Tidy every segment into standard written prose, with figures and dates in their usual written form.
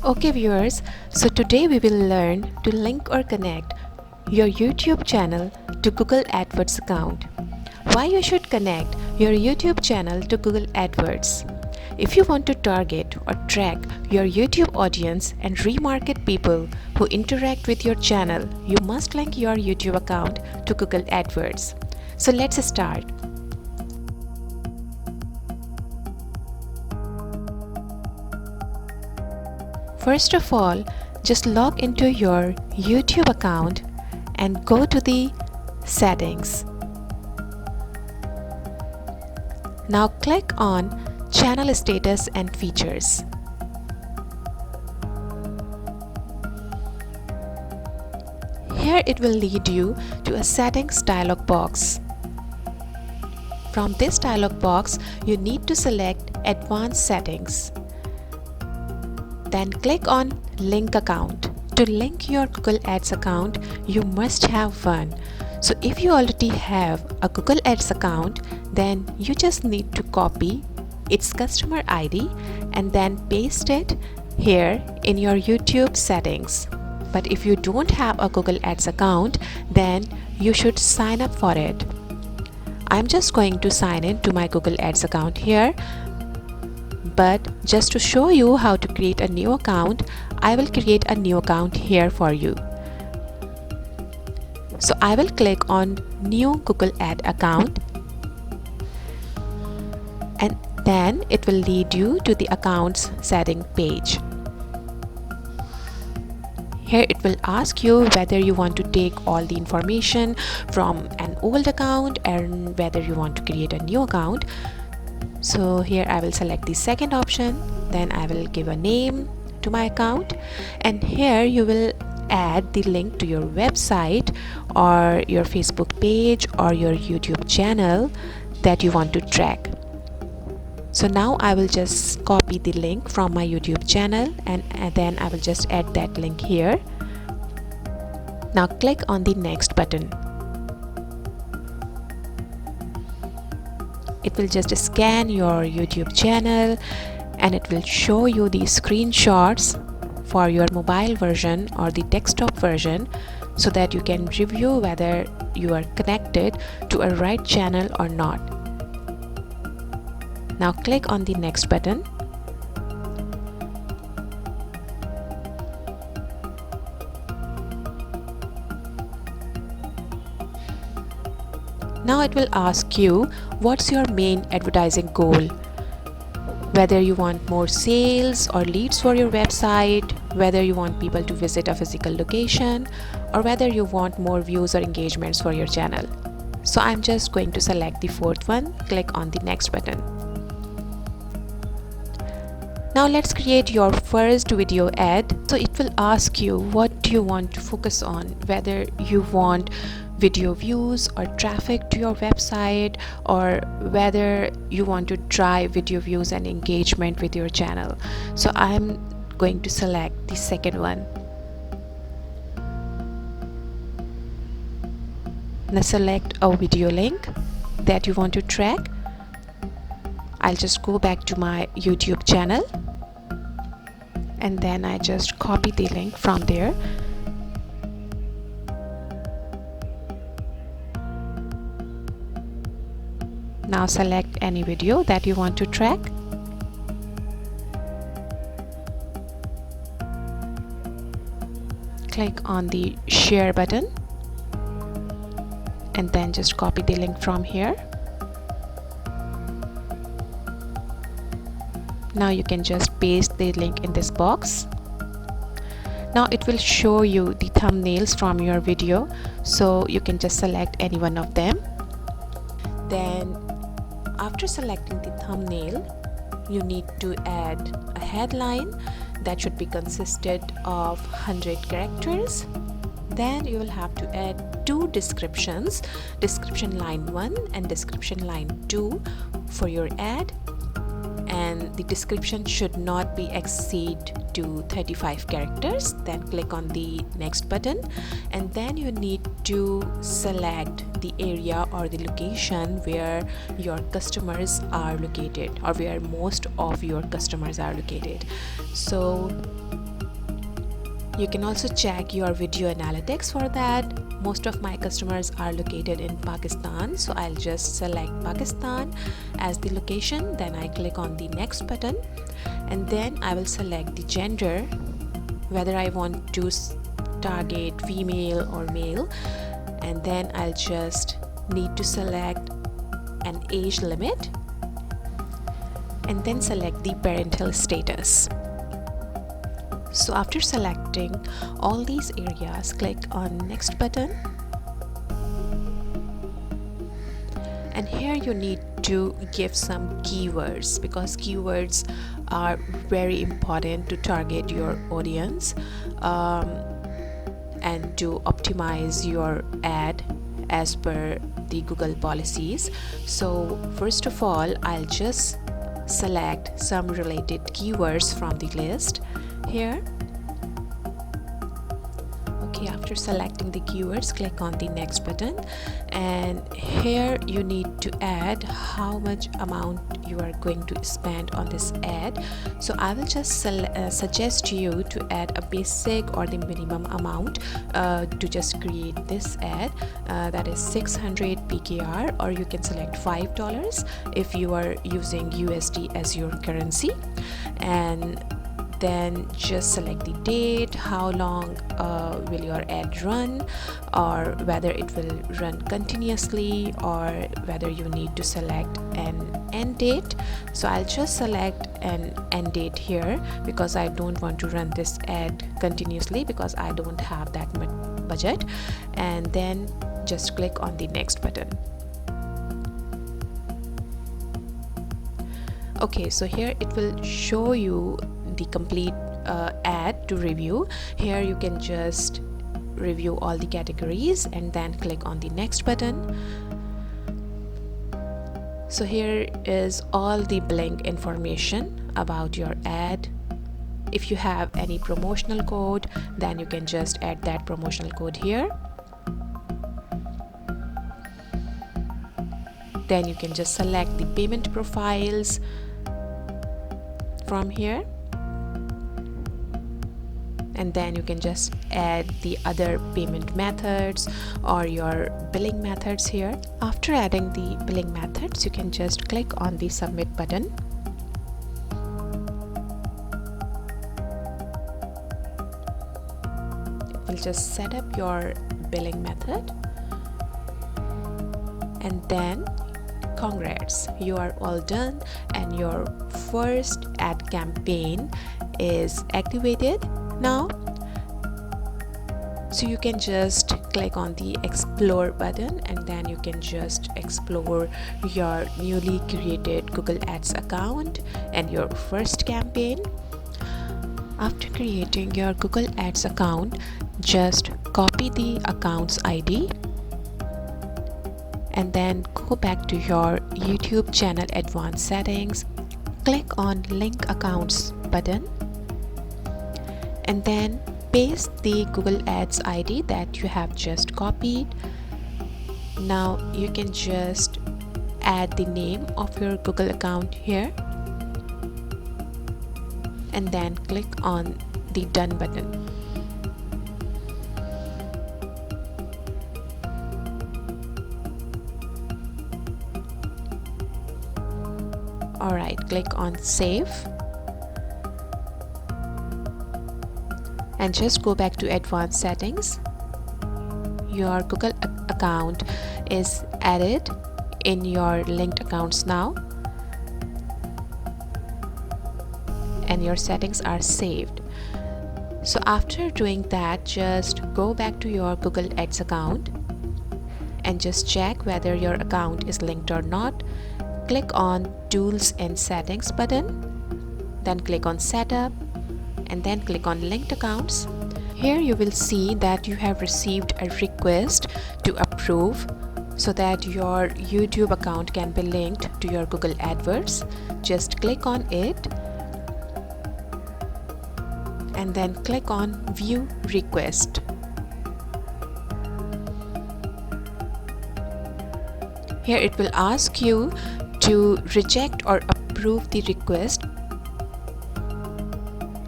Okay viewers, so today we will learn to link or connect your YouTube channel to Google Adwords account. Why you should connect your YouTube channel to Google Adwords. If you want to target or track your YouTube audience and remarket people who interact with your channel, you must link your YouTube account to Google Adwords. So let's start. First of all, just log into your YouTube account and go to the settings. Now click on channel status and features. Here it will lead you to a settings dialog box. From this dialog box, you need to select advanced settings. Then click on link account. To link your Google Ads account, you must have one. So if you already have a Google Ads account, then you just need to copy its customer ID and then paste it here in your YouTube settings. But if you don't have a Google Ads account, then you should sign up for it. I'm just going to sign in to my Google Ads account here. But just to show you how to create a new account, I will create a new account here for you. So I will click on new Google Ad account, and then it will lead you to the accounts setting page. Here it will ask you whether you want to take all the information from an old account and whether you want to create a new account. So here I will select the second option, then I will give a name to my account, and here you will add the link to your website or your Facebook page or your YouTube channel that you want to track. So now I will just copy the link from my YouTube channel and then I will just add that link here. Now click on the next button. It will just scan your YouTube channel and it will show you the screenshots for your mobile version or the desktop version so that you can review whether you are connected to a right channel or not. Now click on the next button. Now it will ask you what's your main advertising goal. Whether you want more sales or leads for your website, whether you want people to visit a physical location, or whether you want more views or engagements for your channel. So I'm just going to select the fourth one, click on the next button. Now let's create your first video ad. So it will ask you what do you want to focus on, whether you want video views or traffic to your website, or whether you want to drive video views and engagement with your channel. So I'm going to select the second one. Now select a video link that you want to track. I'll just go back to my YouTube channel and then I just copy the link from there. Now select any video that you want to track. Click on the share button and then just copy the link from here. Now you can just paste the link in this box. Now it will show you the thumbnails from your video, so you can just select any one of them. Then after selecting the thumbnail, you need to add a headline that should be consisted of 100 characters. Then you will have to add two descriptions, description line 1 and description line 2 for your ad, and the description should not be exceed to 35 characters. Then click on the next button and then you need to select the area or the location where your customers are located or where most of your customers are located. So You can also check your video analytics for that. Most of my customers are located in Pakistan, so I'll just select Pakistan as the location. Then I click on the next button, and then I will select the gender, whether I want to target female or male, and then I'll just need to select an age limit, and then select the parental status. So after selecting all these areas, click on next button, and here you need to give some keywords, because keywords are very important to target your audience and to optimize your ad as per the Google policies. So first of all, I'll just select some related keywords from the list here. Okay, after selecting the keywords, click on the next button, and here you need to add how much amount you are going to spend on this ad. So I will just suggest you to add a basic or the minimum amount to just create this ad, that is 600 PKR, or you can select $5 if you are using USD as your currency. And then just select the date, how long will your ad run, or whether it will run continuously, or whether you need to select an end date. So I'll just select an end date here, because I don't want to run this ad continuously, because I don't have that much budget. And then just click on the next button. Okay, so here it will show you the complete ad to review. Here you can just review all the categories and then click on the next button. So here is all the billing information about your ad. If you have any promotional code, then you can just add that promotional code here. Then you can just select the payment profiles from here, and then you can just add the other payment methods or your billing methods here. After adding the billing methods, you can just click on the submit button. It will just set up your billing method, and then congrats, you are all done, and your first ad campaign is activated now. So you can just click on the explore button, and then you can just explore your newly created Google Ads account and your first campaign. After creating your Google Ads account, just copy the account's ID and then go back to your YouTube channel advanced settings, click on link accounts button, and then paste the Google Ads ID that you have just copied. Now you can just add the name of your Google account here, and then click on the done button. Alright, click on save and just go back to advanced settings. Your Google account is added in your linked accounts now, and your settings are saved. So after doing that, just go back to your Google Ads account and just check whether your account is linked or not. Click on Tools and Settings button, then click on Setup, and then click on Linked Accounts. Here you will see that you have received a request to approve so that your YouTube account can be linked to your Google Adwords. Just click on it and then click on View Request. Here it will ask you to reject or approve the request.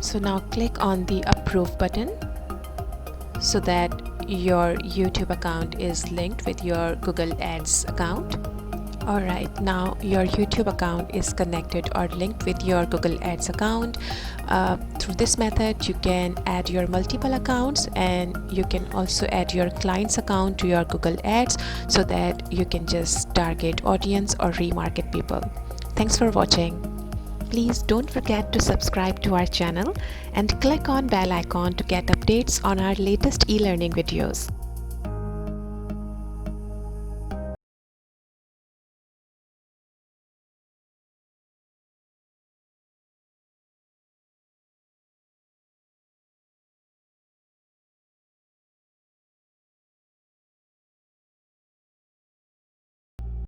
So now click on the approve button so that your YouTube account is linked with your Google Ads account. Alright, now your YouTube account is connected or linked with your Google Ads account. Through this method, you can add your multiple accounts, and you can also add your client's account to your Google Ads so that you can just target audience or remarket people. Thanks for watching. Please don't forget to subscribe to our channel and click on bell icon to get updates on our latest e-learning videos.